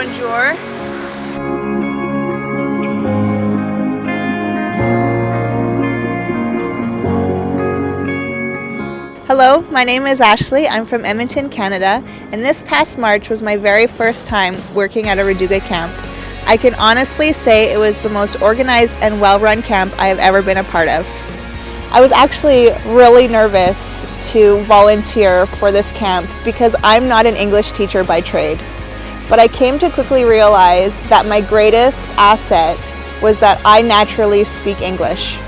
Bonjour. Hello, my name is Ashley. I'm from Edmonton, Canada, and this past March was my very first time working at a Radooga camp. I can honestly say it was the most organized and well-run camp I have ever been a part of. I was actually really nervous to volunteer for this camp because I'm not an English teacher by trade. But I came to quickly realize that my greatest asset was that I naturally speak English.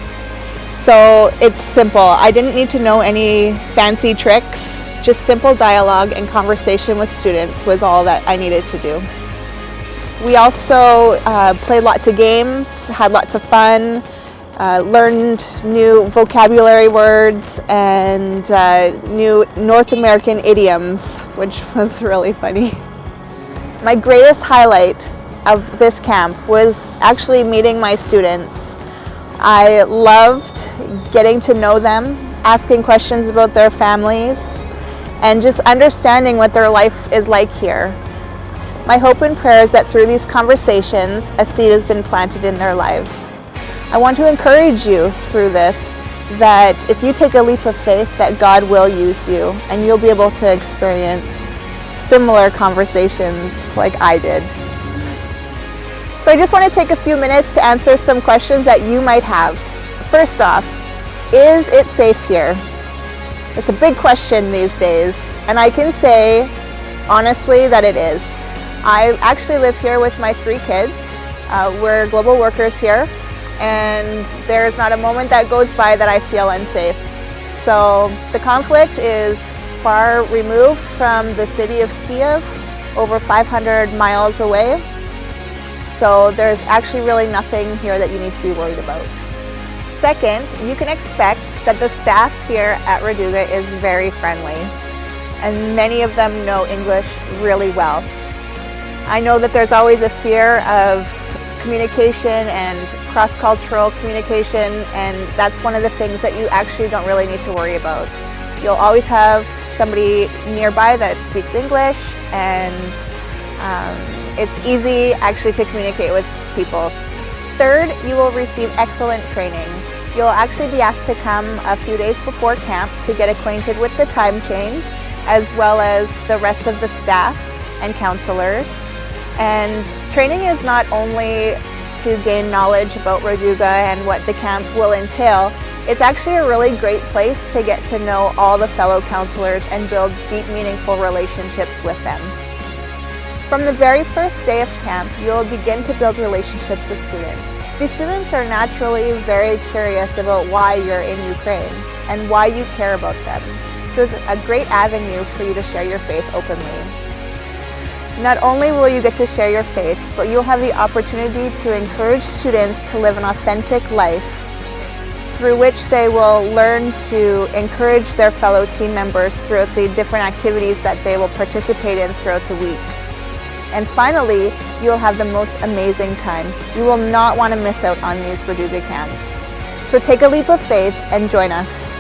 So it's simple. I didn't need to know any fancy tricks. Just simple dialogue and conversation with students was all that I needed to do. We also played lots of games, had lots of fun, learned new vocabulary words and new North American idioms, which was really funny. My greatest highlight of this camp was actually meeting my students. I loved getting to know them, asking questions about their families, and just understanding what their life is like here. My hope and prayer is that through these conversations, a seed has been planted in their lives. I want to encourage you through this that if you take a leap of faith, that God will use you and you'll be able to experience similar conversations like I did. So I just want to take a few minutes to answer some questions that you might have. First off, is it safe here? It's a big question these days, and I can say honestly that it is. I actually live here with my 3 kids. We're global workers here, and there's not a moment that goes by that I feel unsafe. So the conflict is far removed from the city of Kiev, over 500 miles away. So there's actually really nothing here that you need to be worried about. Second, you can expect that the staff here at Radooga is very friendly, and many of them know English really well. I know that there's always a fear of communication and cross-cultural communication, and that's one of the things that you actually don't really need to worry about. You'll always have somebody nearby that speaks English, and it's easy actually to communicate with people. Third, you will receive excellent training. You'll actually be asked to come a few days before camp to get acquainted with the time change, as well as the rest of the staff and counselors. And training is not only to gain knowledge about Radooga and what the camp will entail, it's actually a really great place to get to know all the fellow counselors and build deep, meaningful relationships with them. From the very first day of camp, you'll begin to build relationships with students. These students are naturally very curious about why you're in Ukraine and why you care about them. So it's a great avenue for you to share your faith openly. Not only will you get to share your faith, but you'll have the opportunity to encourage students to live an authentic life through which they will learn to encourage their fellow team members throughout the different activities that they will participate in throughout the week. And finally, you'll have the most amazing time. You will not want to miss out on these Radooga camps. So take a leap of faith and join us.